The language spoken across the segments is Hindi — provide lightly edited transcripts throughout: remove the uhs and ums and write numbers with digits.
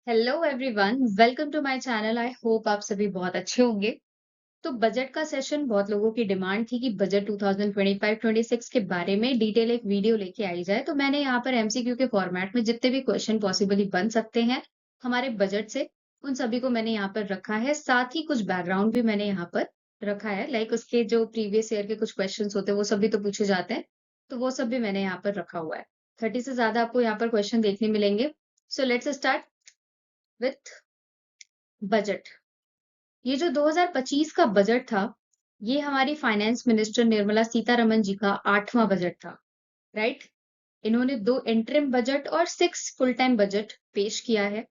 Hello everyone, welcome to my channel. I hope आप सभी बहुत अच्छे होंगे। तो बजट का सेशन, बहुत लोगों की डिमांड थी कि बजट 2025-26 के बारे में डिटेल एक वीडियो लेके आई जाए। तो मैंने यहाँ पर एमसीक्यू के फॉर्मेट में जितने भी क्वेश्चन पॉसिबली बन सकते हैं हमारे बजट से, उन सभी को मैंने यहाँ पर रखा है। साथ ही कुछ बैकग्राउंड भी मैंने यहाँ पर रखा है, लाइक उसके जो प्रीवियस ईयर के कुछ क्वेश्चन होते हैं वो सभी तो पूछे जाते हैं, तो वो सब भी मैंने यहाँ पर रखा हुआ है। 30 से ज्यादा आपको यहाँ पर क्वेश्चन देखने मिलेंगे। So let's start with budget. ये जो 2025 का बजट था, ये हमारी फाइनेंस मिनिस्टर निर्मला सीतारमन जी का 8वां बजट था, राइट? इन्होंने 2 इंटरिम बजट और 6 फुल टाइम बजट पेश किया है।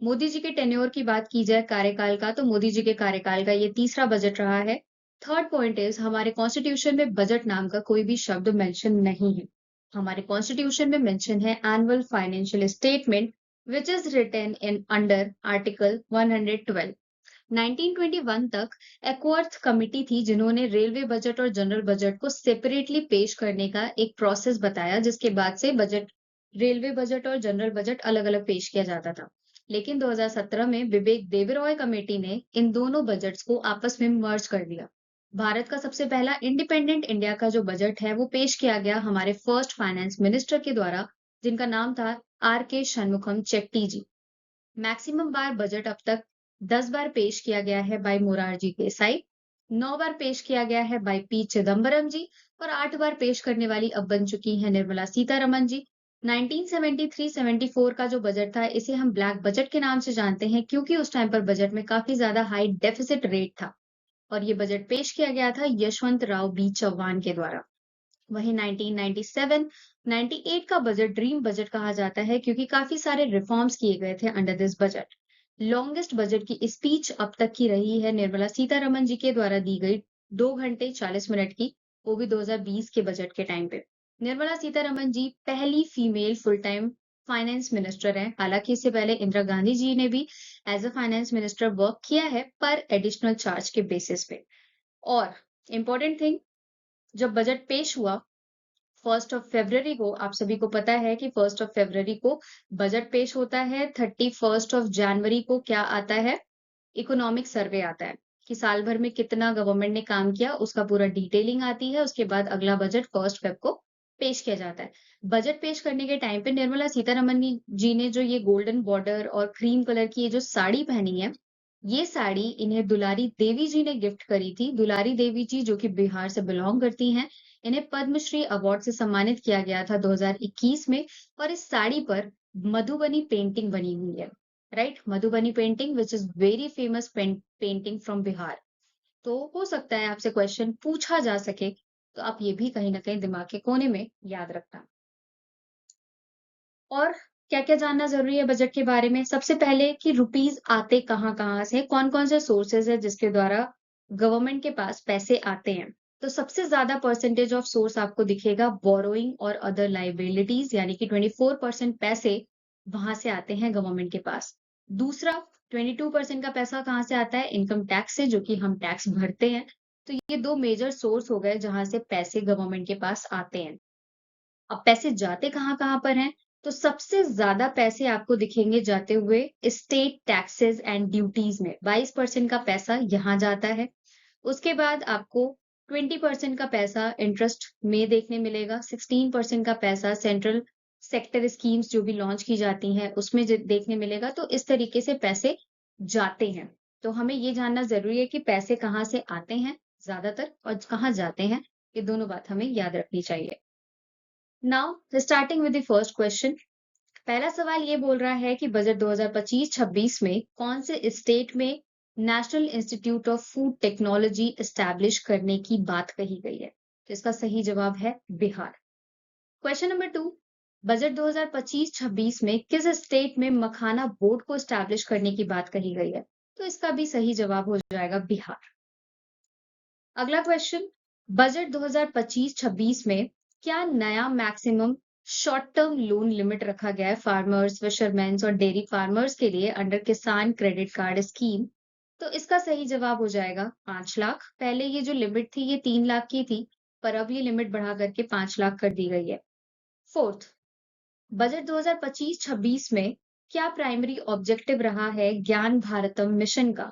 मोदी जी के टेन्योर की बात की जाए कार्यकाल का, तो मोदी जी के कार्यकाल का ये तीसरा बजट रहा है। थर्ड पॉइंट इज, हमारे कॉन्स्टिट्यूशन में बजट नाम का कोई भी शब्द मेंशन नहीं है। हमारे कॉन्स्टिट्यूशन में मेंशन है annual financial statement which is written in under article 112। 1921 तक एकवर्थ कमिटी थी जिन्होंने रेलवे बजट और जनरल बजट को सेपरेटली पेश करने का एक प्रोसेस बताया, जिसके बाद से बजट, रेलवे बजट और जनरल बजट अलग अलग पेश किया जाता था। लेकिन 2017 में विवेक देबरॉय कमेटी ने इन दोनों बजट्स को आपस में मर्ज कर दिया। भारत का सबसे पहला इंडिपेंडेंट इंडिया का जो बजट है वो पेश किया गया हमारे फर्स्ट फाइनेंस मिनिस्टर के द्वारा, जिनका नाम था आर के शनमुखम चेट्टी जी। मैक्सिमम बार बजट अब तक 10 बार पेश किया गया है बाय मोरारजी देसाई, 9 बार पेश किया गया है बाय पी चिदम्बरम जी, और 8 बार पेश करने वाली अब बन चुकी है निर्मला सीतारमन जी। 1973-74 का जो बजट था, इसे हम ब्लैक बजट के नाम से जानते हैं, क्योंकि उस टाइम पर बजट में काफी ज्यादा हाई डेफिसिट रेट था। और ये बजट पेश किया गया था यशवंत राव बी चौहान के द्वारा। वहीं 1997-98 का बजट ड्रीम बजट कहा जाता है, क्योंकि काफी सारे रिफॉर्म्स किए गए थे under this budget. Longest budget की स्पीच अब तक की रही है निर्मला सीतारमन जी के द्वारा दी गई, 2 घंटे 40 मिनट की, वो भी 2020 के बजट के टाइम पे। निर्मला सीतारमन जी पहली female full time finance minister हैं। हालांकि इससे पहले इंदिरा गांधी जी ने भी as a finance minister work किया है, पर एडिशनल चार्ज के बेसिस पे। और इम्पोर्टेंट थिंग, जब बजट पेश हुआ 1 को, आप सभी को पता है कि 1 को बजट पेश होता है। 31 को क्या आता है? इकोनॉमिक सर्वे आता है कि साल भर में कितना गवर्नमेंट ने काम किया, उसका पूरा डिटेलिंग आती है। उसके बाद अगला बजट 1 को पेश किया जाता है। बजट पेश करने के टाइम पे निर्मला सीतारमन जी ने जो ये गोल्डन बॉर्डर और क्रीम कलर की ये जो साड़ी पहनी है, ये साड़ी इन्हें दुलारी देवी जी ने गिफ्ट करी थी। दुलारी देवी जी जो कि बिहार से बिलोंग करती हैं, इन्हें पद्मश्री अवार्ड से सम्मानित किया गया था 2021 में। और इस साड़ी पर मधुबनी पेंटिंग बनी हुई है, right? Madhubani painting which is very famous painting from Bihar. तो हो सकता है आपसे क्वेश्चन पूछा जा सके, तो आप ये भी कहीं ना कहीं दिमाग के कोने में याद रखना। और क्या-क्या जानना ज़रूरी है बजट के बारे में? सबसे पहले कि रुपीज़ आते कहाँ-कहाँ से, कौन-कौन से सोर्सेज़ हैं जिसके द्वारा गवर्नमेंट के पास पैसे आते हैं। तो सबसे ज़्यादा परसेंटेज ऑफ सोर्स आपको दिखेगा बोरोइंग और अदर लायबिलिटीज़, यानी कि 24% पैसे वहाँ से आते हैं गवर्नमेंट के पास। दूसरा, 22% का पैसा कहाँ से आता है? इनकम टैक्स से, जो कि हम टैक्स भरते हैं। तो ये 2 मेजर सोर्स हो गए जहाँ से पैसे गवर्नमेंट के पास आते हैं। अब पैसे जाते कहाँ-कहाँ पर हैं? तो सबसे ज़्यादा पैसे आपको दिखेंगे जाते हुए स्टेट टैक्सेस एंड ड्यूटीज़ में, 22% का पैसा यहाँ जाता है। उसके बाद आपको 20% का पैसा इंटरेस्ट में देखने मिलेगा, 16% का पैसा सेंट्रल सेक्टर स्कीम्स जो भी लॉन्च की जाती हैं, उसमें देखने मिलेगा। तो इस तरीके से पैसे जाते हैं। तो हमें ये जानना ज़रूरी है कि पैसे कहाँ से आते हैं ज़्यादातर और कहाँ जाते हैं, ये दोनों बात हमें याद रखनी चाहिए। Now starting with the first question. पहला सवाल ये बोल रहा है कि बजट 2025-26 में कौन से स्टेट में national institute of food technology establish करने की बात कही गई है? तो इसका सही जवाब है बिहार। क्वेश्चन नंबर 2, बजट 2025-26 में किस स्टेट में मखाना बोर्ड को एस्टैब्लिश करने की बात कही गई है? तो इसका भी सही जवाब हो जाएगा बिहार। अगला क्वेश्चन, बजट 2025-26 में क्या नया maximum short term loan limit रखा गया है फार्मर्स, फिशरमैन्स और डेयरी फार्मर्स के लिए अंडर किसान क्रेडिट कार्ड स्कीम? तो इसका सही जवाब हो जाएगा 5 लाख। पहले ये जो लिमिट थी ये 3 लाख की थी, पर अब ये लिमिट बढ़ा करके 5 लाख कर दी गई है। फोर्थ, बजट 2025-26 में क्या प्राइमरी ऑब्जेक्टिव रहा है ज्ञान भारतम मिशन का?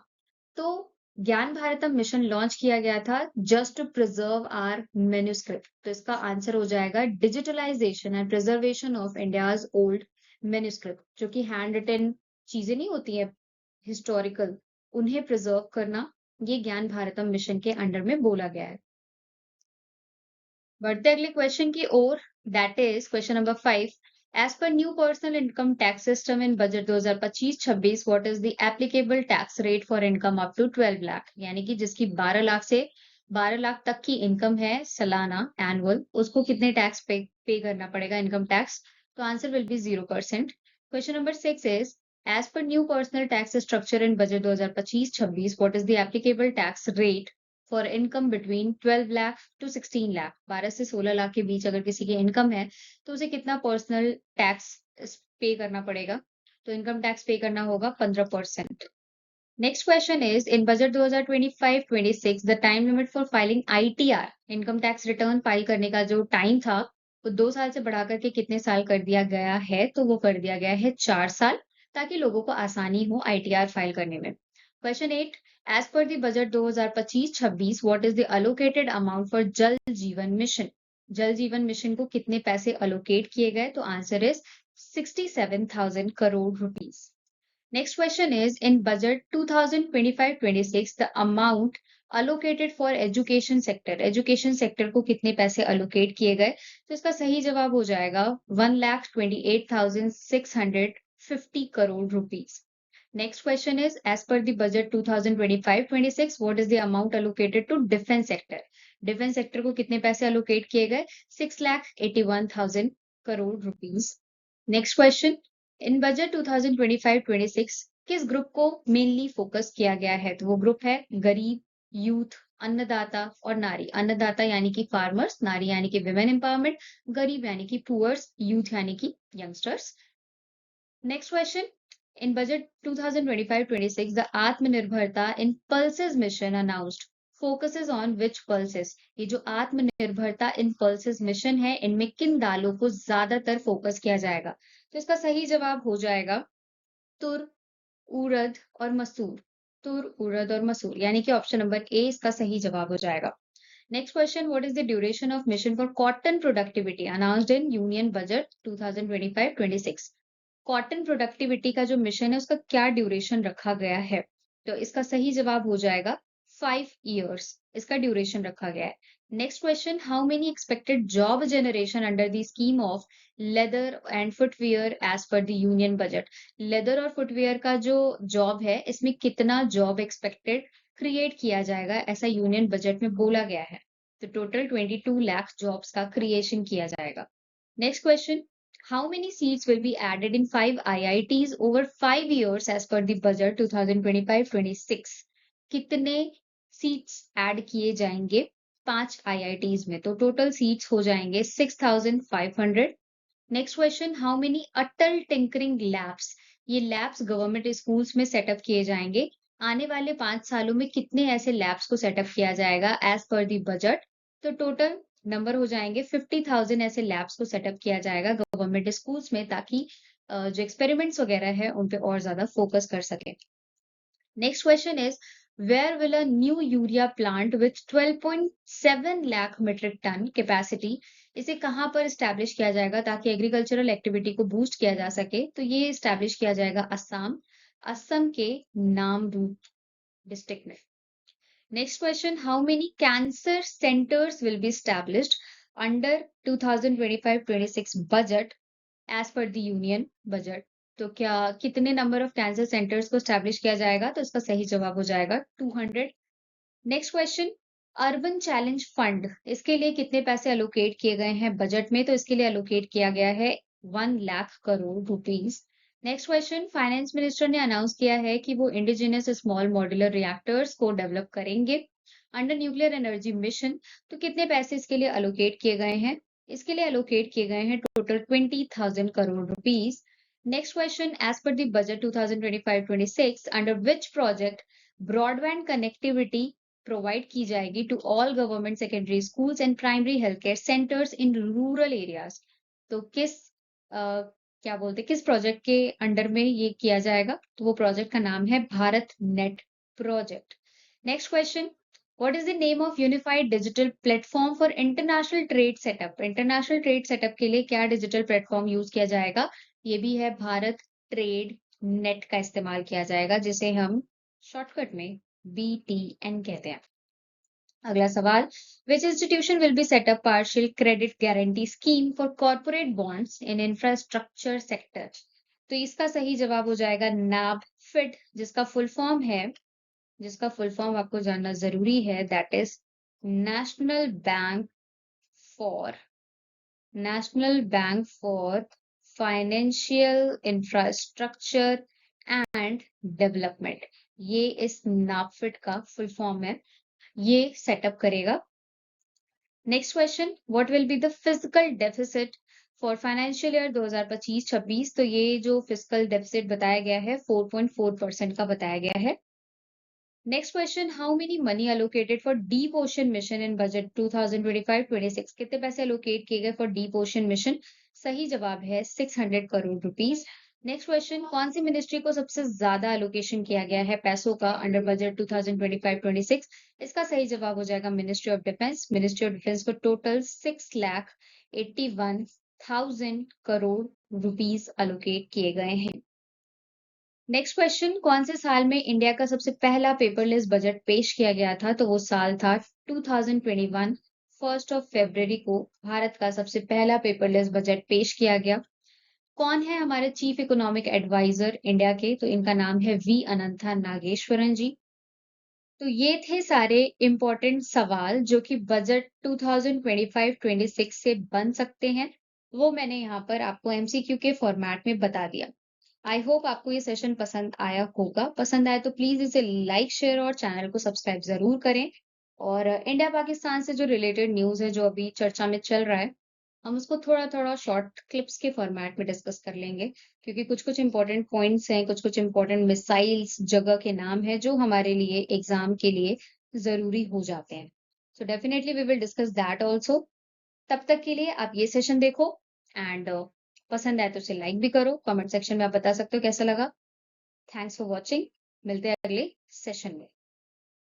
तो ज्ञान भारतम मिशन लॉन्च किया गया था just to preserve our manuscript. तो इसका आंसर हो जाएगा digitalisation and preservation of India's old manuscript, जो कि हैंड रिटन चीजें नहीं होती है हिस्टोरिकल, उन्हें प्रिजर्व करना, ये ज्ञान भारतम मिशन के अंडर में बोला गया है। बढ़ते अगले क्वेश्चन की ओर, that is question number 5। As per new personal income tax system in budget 2025-26, what is the applicable tax rate for income up to 12 lakh? यानी कि जिसकी 12 लाख से 12 लाख तक की इनकम है सालाना एनुअल, उसको कितने टैक्स पे करना पड़ेगा इनकम टैक्स? तो answer will be 0%। Question number 6 is as per new personal tax structure in budget 2025-26, what is the applicable tax rate for income between 12 lakh to 16 lakh? 12 से 16 लाख के बीच अगर किसी की इनकम है तो उसे कितना पर्सनल टैक्स पे करना पड़ेगा? तो इनकम टैक्स पे करना होगा 15%। Next question is in budget 2025-26 the time limit for filing ITR, income tax return file करने का जो टाइम था वो 2 साल से बढ़ा करके कितने साल कर दिया गया है? तो वो कर दिया गया है 4 साल, ताकि लोगों को आसानी हो आईटीआर फाइल करने में। Question 8, as per the budget 2025-26 what is the allocated amount for Jal Jeevan mission? जल जीवन मिशन को कितने पैसे अलोकेट किए गए? तो answer is 67,000 crore rupees. Next question is in budget 2025-26 the amount allocated for education sector को कितने पैसे allocate किए गए? तो इसका सही जवाब हो जाएगा 1,28,650 crore rupees. Next question is as per the budget 2025-26 what is the amount allocated to defense sector? Defense sector को कितने पैसे allocate किए गए? 6,81,000 करोड़ रुपीस। Next question, इन बजट 2025-26 किस ग्रुप को मेनली फोकस किया गया है? तो वो ग्रुप है गरीब, यूथ, अन्नदाता और नारी। अन्नदाता यानी कि फार्मर्स, नारी यानी कि विमेन एम्पावरमेंट, गरीब यानी कि पुअर्स, यूथ यानी कि youngsters. Next question, in budget 2025-26 the Aatmanirbharta in pulses mission announced focuses on which pulses? ये जो आत्मनिर्भरता इन पल्सेस मिशन है इनमें किन दालों को ज्यादातर फोकस किया जाएगा? तो इसका सही जवाब हो जाएगा तुर, उड़द और मसूर। तुर, उड़द और मसूर यानी कि ऑप्शन नंबर ए इसका सही जवाब हो जाएगा। Next question, what is the duration of mission for cotton productivity announced in union budget 2025-26? Cotton productivity का जो मिशन है उसका क्या ड्यूरेशन रखा गया है? तो इसका सही जवाब हो जाएगा 5 years इसका ड्यूरेशन रखा गया है। Next question, how many expected job generation under the scheme of leather and footwear as per the union budget? Leather और फुटवियर का जो जॉब है इसमें कितना जॉब एक्सपेक्टेड क्रिएट किया जाएगा ऐसा यूनियन बजट में बोला गया है? तो टोटल 22 लाख जॉब्स का क्रिएशन किया जाएगा। Next question, how many seats will be added in 5 IITs over 5 years as per the budget 2025-26? कितने सीट्स ऐड किए जाएंगे 5 IITs में? तो टोटल सीट्स हो जाएंगे 6,500। Next question, how many Atal tinkering labs, ये लैब्स गवर्नमेंट स्कूल्स में सेटअप किए जाएंगे? आने वाले 5 सालों में कितने ऐसे लैब्स को सेटअप किया जाएगा एज पर दी बजट? तो टोटल नंबर हो जाएंगे 50,000 ऐसे लैब्स को सेटअप किया जाएगा गवर्नमेंट स्कूल्स में, ताकि जो एक्सपेरिमेंट्स वगैरह है उन पे और ज्यादा फोकस कर सके। Next question is where will a new urea plant with 12.7 lakh metric tonne capacity, इसे कहाँ पर स्टैब्लिश किया जाएगा ताकि एग्रीकल्चरल एक्टिविटी को बूस्ट किया जा सके? तो ये स्टैब्लिश किया जाएगा असम, असम के नामरूप डिस्ट्रिक्ट में। Next question, how many cancer centers will be established under 2025-26 budget as per the union budget? तो क्या कितने नंबर ऑफ कैंसर सेंटर्स को स्टैब्लिश किया जाएगा? तो इसका सही जवाब हो जाएगा 200। Next question, urban challenge fund, इसके लिए कितने पैसे अलोकेट किए गए हैं बजट में? तो इसके लिए अलोकेट किया गया है 1 lakh crore rupees. Next question, finance minister ने अनाउंस किया है कि वो इंडिजिनियस स्मॉल मॉड्यूलर रिएक्टर्स को डेवलप करेंगे अंडर न्यूक्लियर एनर्जी मिशन। तो कितने पैसे इसके लिए अलोकेट किए गए हैं? इसके लिए अलोकेट किए गए हैं total 20,000 crore rupees. Next question, as per the budget 2025-26 under which project broadband connectivity provide की जाएगी to all government secondary schools and primary health care centres in rural areas? तो किस क्या बोलते हैं, किस प्रोजेक्ट के अंडर में ये किया जाएगा? तो वो प्रोजेक्ट का नाम है Bharat net project. Next question, what is the name of unified digital platform for international trade setup? International trade setup के लिए क्या डिजिटल प्लेटफॉर्म यूज किया जाएगा? ये भी है भारत ट्रेड नेट का इस्तेमाल किया जाएगा, जिसे हम शॉर्टकट में BTN कहते हैं। अगला सवाल, विच institution will be set up partial credit guarantee scheme for corporate bonds in infrastructure sector? तो इसका सही जवाब हो जाएगा नाबफिड, जिसका फुल फॉर्म आपको जानना जरूरी है, that is national bank for national bank for financial infrastructure and development. ये इस नाबफिड का फुल फॉर्म है, ये सेटअप करेगा। Next question, what will be the physical deficit for financial year 2025-26? तो ये जो फिजिकल डेफिसिट बताया गया है 4.4% का बताया गया है। Next question, how many money allocated for deep ocean mission in budget 2025-26? कितने पैसे अलोकेट किए गए फॉर डीप ओशन मिशन? सही जवाब है 600 करोड़ रुपीस। नेक्स्ट क्वेश्चन, कौन सी मिनिस्ट्री को सबसे ज्यादा एलोकेशन किया गया है पैसों का अंडर बजट 2025-26? इसका सही जवाब हो जाएगा ministry of defence. Ministry of defence को टोटल 6,81,000 करोड़ रुपीस अलोकेट किए गए हैं। नेक्स्ट क्वेश्चन, कौन से साल में इंडिया का सबसे पहला पेपरलेस बजट पेश किया गया था? तो वो साल था 2021। 1 फरवरी को भारत का सबसे पहला पेपरलेस बजट पेश किया गया। कौन है हमारे चीफ इकोनॉमिक एडवाइजर इंडिया के? तो इनका नाम है वी अनंथा नागेश्वरन जी। तो ये थे सारे इंपॉर्टेंट सवाल जो कि बजट 2025-26 से बन सकते हैं। वो मैंने यहाँ पर आपको MCQ के फॉर्मेट में बता दिया। आई होप आपको ये सेशन पसंद आया होगा। पसंद आए तो प्लीज इसे लाइक, शेयर और चैनल को सब्सक्राइब जरूर करें। और इंडिया पाकिस्तान से जो रिलेटेड न्यूज है, जो अभी चर्चा में चल रहा है, हम उसको थोड़ा थोड़ा शॉर्ट क्लिप्स के फॉर्मेट में डिस्कस कर लेंगे, क्योंकि कुछ कुछ इंपॉर्टेंट पॉइंट्स हैं, कुछ कुछ इंपॉर्टेंट मिसाइल्स, जगह के नाम है जो हमारे लिए एग्जाम के लिए जरूरी हो जाते हैं। So definitely we will discuss that also. तब तक के लिए आप ये सेशन देखो एंड पसंद आए तो उसे लाइक भी करो। कमेंट सेक्शन में आप बता सकते हो कैसा लगा। Thanks for watching. मिलते हैं अगले सेशन में।